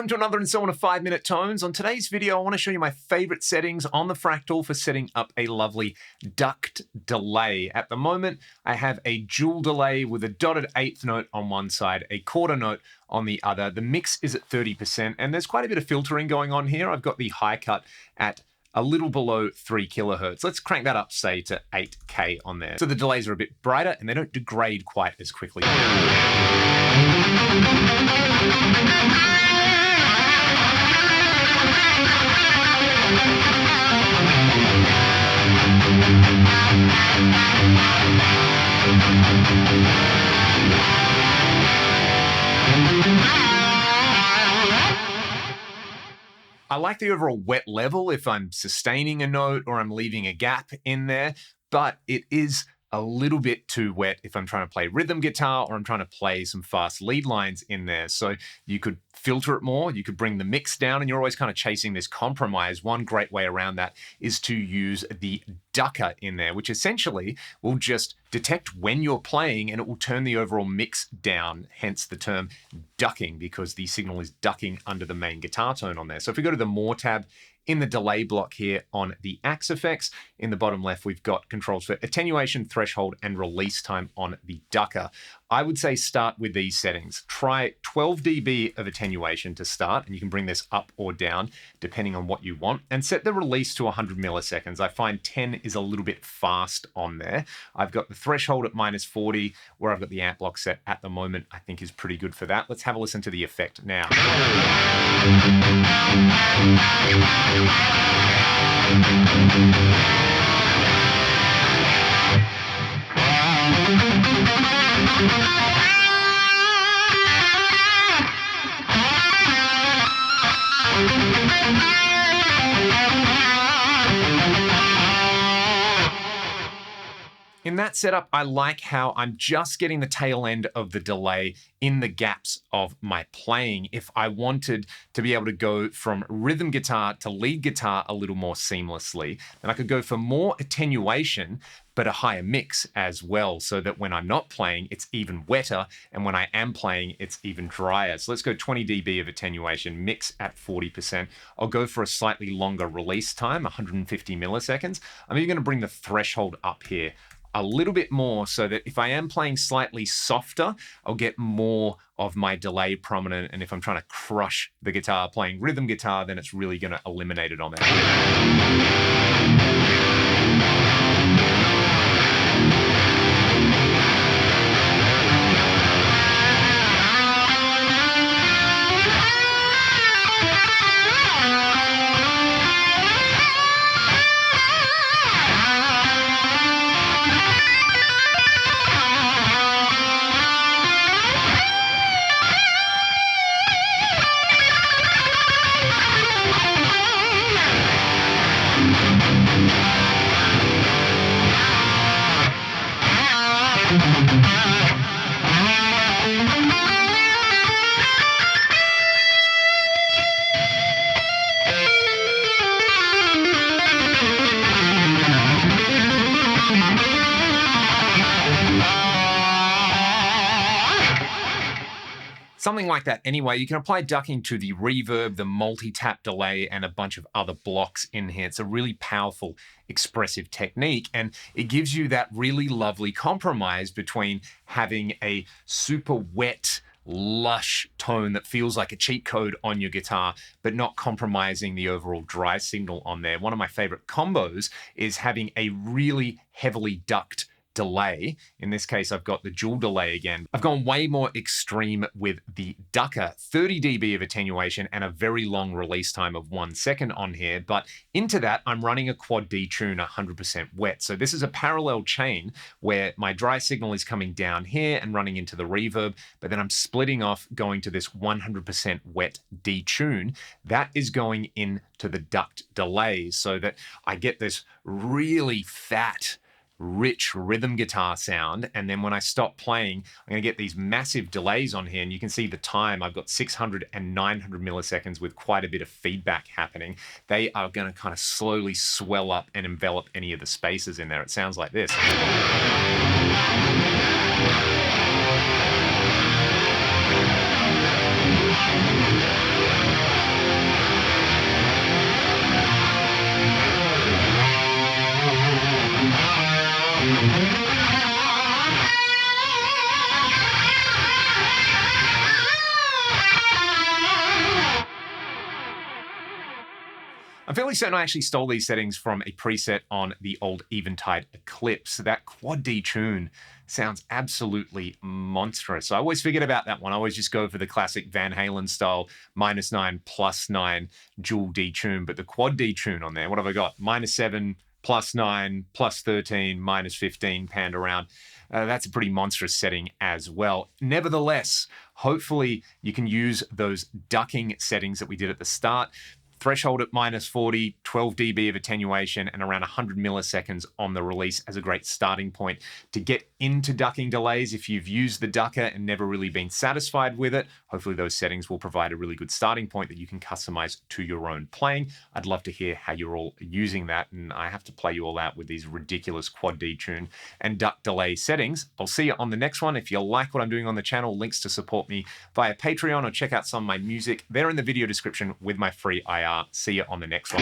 Welcome to another installment of 5-Minute Tones. On today's video, I want to show you my favorite settings on the Fractal for setting up a lovely ducked delay. At the moment, I have a dual delay with a dotted eighth note on one side, a quarter note on the other. The mix is at 30%, and there's quite a bit of filtering going on here. I've got the high cut at a little below 3 kilohertz. Let's crank that up, say, to 8K on there. So the delays are a bit brighter and they don't degrade quite as quickly. I like the overall wet level if I'm sustaining a note or I'm leaving a gap in there, but it is a little bit too wet if I'm trying to play rhythm guitar or I'm trying to play some fast lead lines in there. So you could filter it more, you could bring the mix down, and you're always kind of chasing this compromise. One great way around that is to use the ducker in there, which essentially will just detect when you're playing and it will turn the overall mix down, hence the term ducking, because the signal is ducking under the main guitar tone on there. So if we go to the More tab in the delay block here on the Axe effects, in the bottom left, we've got controls for attenuation, threshold, and release time on the ducker. I would say start with these settings. Try 12 dB of attenuation to start, and you can bring this up or down depending on what you want, and set the release to 100 milliseconds. I find 10 is a little bit fast on there. I've got the threshold at -40, where I've got the amp block set at the moment, I think is pretty good for that. Let's have a listen to the effect now. In that setup, I like how I'm just getting the tail end of the delay in the gaps of my playing. If I wanted to be able to go from rhythm guitar to lead guitar a little more seamlessly, then I could go for more attenuation, but a higher mix as well, so that when I'm not playing, it's even wetter, and when I am playing, it's even drier. So let's go 20 dB of attenuation, mix at 40%. I'll go for a slightly longer release time, 150 milliseconds. I'm even gonna bring the threshold up here a little bit more, so that if I am playing slightly softer, I'll get more of my delay prominent. And if I'm trying to crush the guitar playing rhythm guitar, then it's really gonna eliminate it on that. Something like that anyway. You can apply ducking to the reverb, the multi-tap delay, and a bunch of other blocks in here. It's a really powerful, expressive technique, and it gives you that really lovely compromise between having a super wet, lush tone that feels like a cheat code on your guitar, but not compromising the overall dry signal on there. One of my favorite combos is having a really heavily ducked delay. In this case, I've got the dual delay again. I've gone way more extreme with the ducker, 30 dB of attenuation and a very long release time of 1 second on here. But into that, I'm running a quad detune 100% wet. So this is a parallel chain where my dry signal is coming down here and running into the reverb, but then I'm splitting off, going to this 100% wet detune. That is going into the ducked delay, so that I get this really fat, rich rhythm guitar sound. And then when I stop playing, I'm going to get these massive delays on here, and you can see the time. I've got 600 and 900 milliseconds with quite a bit of feedback happening. They are going to kind of slowly swell up and envelop any of the spaces in there. It sounds like this. fairly certain I actually stole these settings from a preset on the old Eventide Eclipse. That quad detune sounds absolutely monstrous. I always forget about that one. I always just go for the classic Van Halen style -9, +9 dual detune. But the quad detune on there, what have I got? -7, +9, +13, -15 panned around. That's a pretty monstrous setting as well. Nevertheless, hopefully you can use those ducking settings that we did at the start. Threshold at -40, 12 dB of attenuation, and around 100 milliseconds on the release as a great starting point to get into ducking delays. If you've used the ducker and never really been satisfied with it, hopefully those settings will provide a really good starting point that you can customize to your own playing. I'd love to hear how you're all using that, and I have to play you all out with these ridiculous quad detune and duck delay settings. I'll see you on the next one. If you like what I'm doing on the channel, links to support me via Patreon or check out some of my music, they're in the video description with my free IR. See you on the next one.